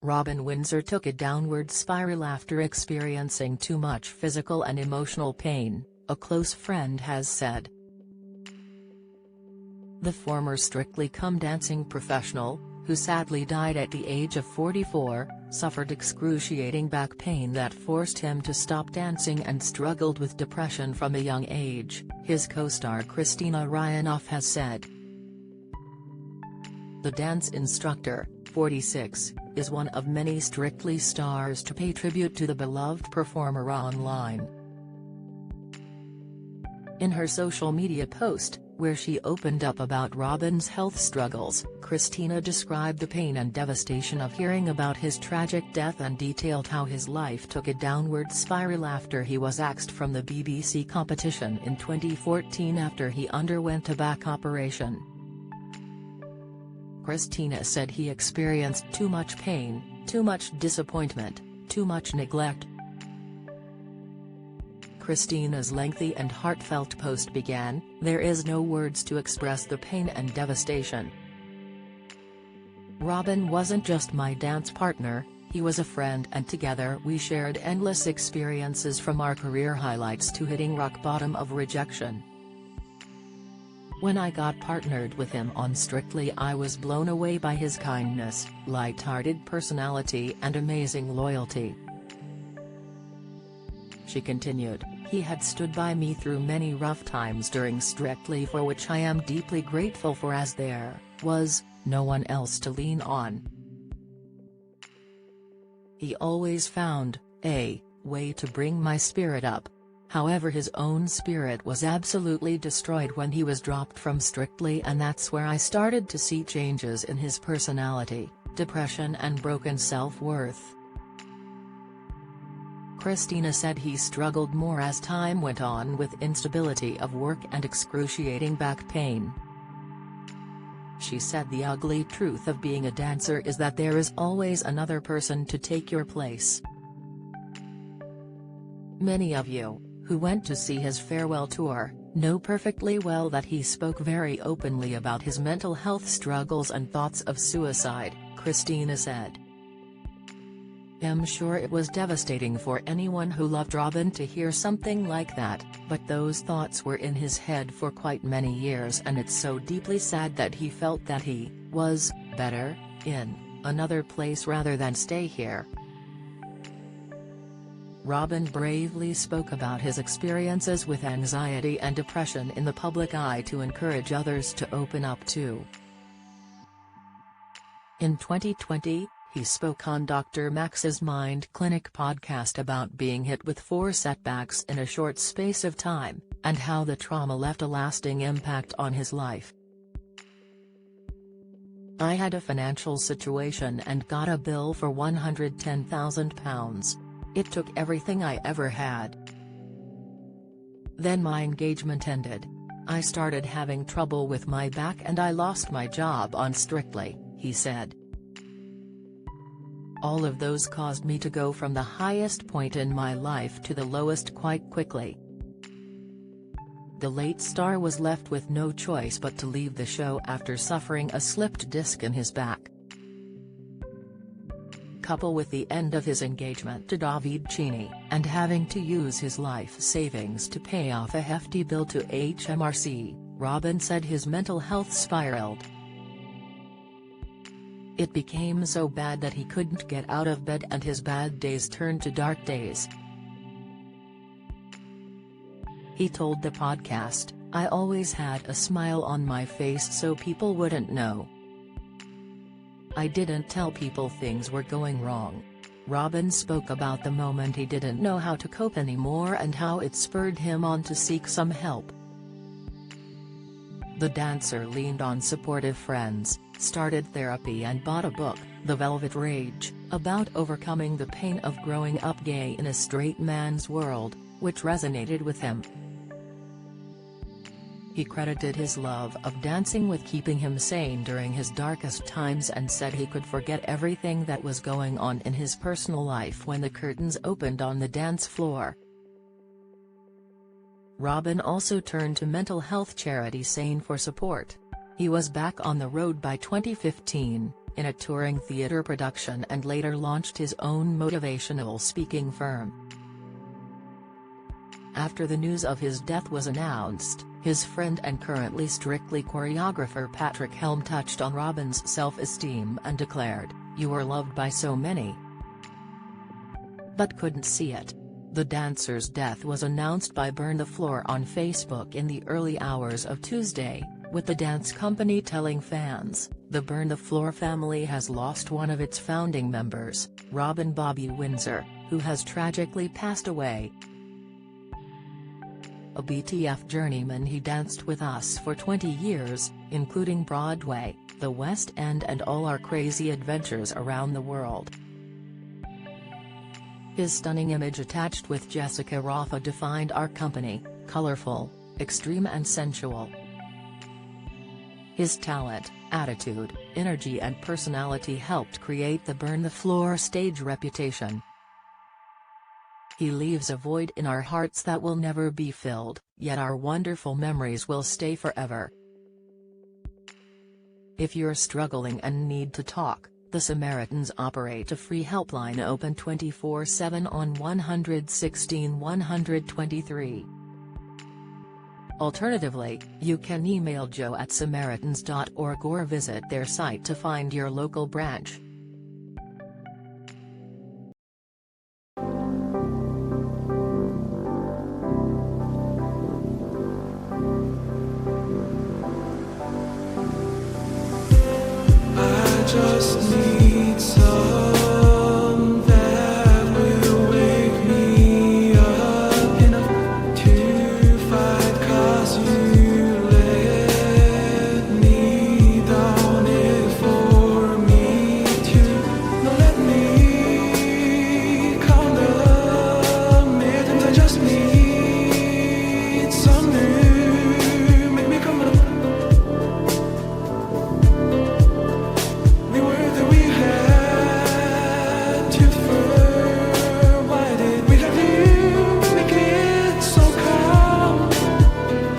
Robin Windsor took a downward spiral after experiencing too much physical and emotional pain, a close friend has said. The former Strictly Come Dancing professional, who sadly died at the age of 44, suffered excruciating back pain that forced him to stop dancing and struggled with depression from a young age, his co-star Christina Ryanov has said. The dance instructor, 46, is one of many Strictly stars to pay tribute to the beloved performer online. In her social media post, where she opened up about Robin's health struggles, Christina described the pain and devastation of hearing about his tragic death and detailed how his life took a downward spiral after he was axed from the BBC competition in 2014 after he underwent a back operation. Christina said he experienced too much pain, too much disappointment, too much neglect. Christina's lengthy and heartfelt post began, "There is no words to express the pain and devastation. Robin wasn't just my dance partner, he was a friend, and together we shared endless experiences from our career highlights to hitting rock bottom of rejection. When I got partnered with him on Strictly, I was blown away by his kindness, light-hearted personality and amazing loyalty." She continued, "He had stood by me through many rough times during Strictly, for which I am deeply grateful for, as there was no one else to lean on. He always found a way to bring my spirit up. However, his own spirit was absolutely destroyed when he was dropped from Strictly, and that's where I started to see changes in his personality, depression and broken self-worth." Christina said he struggled more as time went on with instability of work and excruciating back pain. She said the ugly truth of being a dancer is that there is always another person to take your place. Many of you, who went to see his farewell tour, know perfectly well that he spoke very openly about his mental health struggles and thoughts of suicide, Christina said. "I'm sure it was devastating for anyone who loved Robin to hear something like that, but those thoughts were in his head for quite many years, and it's so deeply sad that he felt that he was better in another place rather than stay here." Robin bravely spoke about his experiences with anxiety and depression in the public eye to encourage others to open up too. In 2020, he spoke on Dr. Max's Mind Clinic podcast about being hit with 4 setbacks in a short space of time, and how the trauma left a lasting impact on his life. "I had a financial situation and got a bill for £110,000. It took everything I ever had. Then my engagement ended. I started having trouble with my back and I lost my job on Strictly," he said. "All of those caused me to go from the highest point in my life to the lowest quite quickly." The late star was left with no choice but to leave the show after suffering a slipped disc in his back. Coupled with the end of his engagement to David Cheney, and having to use his life savings to pay off a hefty bill to HMRC, Robin said his mental health spiraled. "It became so bad that he couldn't get out of bed and his bad days turned to dark days." He told the podcast, "I always had a smile on my face so people wouldn't know. I didn't tell people things were going wrong." Robin spoke about the moment he didn't know how to cope anymore and how it spurred him on to seek some help. The dancer leaned on supportive friends, started therapy and bought a book, The Velvet Rage, about overcoming the pain of growing up gay in a straight man's world, which resonated with him. He credited his love of dancing with keeping him sane during his darkest times and said he could forget everything that was going on in his personal life when the curtains opened on the dance floor. Robin also turned to mental health charity Sane for support. He was back on the road by 2015, in a touring theater production and later launched his own motivational speaking firm. After the news of his death was announced, his friend and currently Strictly choreographer Patrick Helm touched on Robin's self-esteem and declared, "You are loved by so many, but couldn't see it." The dancer's death was announced by Burn the Floor on Facebook in the early hours of Tuesday, with the dance company telling fans, "The Burn the Floor family has lost one of its founding members, Robin Bobby Windsor, who has tragically passed away. A BTF journeyman, he danced with us for 20 years, including Broadway, the West End and all our crazy adventures around the world." His stunning image attached with Jessica Rotha defined our company, colorful, extreme and sensual. His talent, attitude, energy and personality helped create the Burn the Floor stage reputation. He leaves a void in our hearts that will never be filled, yet our wonderful memories will stay forever. If you're struggling and need to talk, the Samaritans operate a free helpline open 24/7 on 116 123. Alternatively, you can email joe@samaritans.org or visit their site to find your local branch.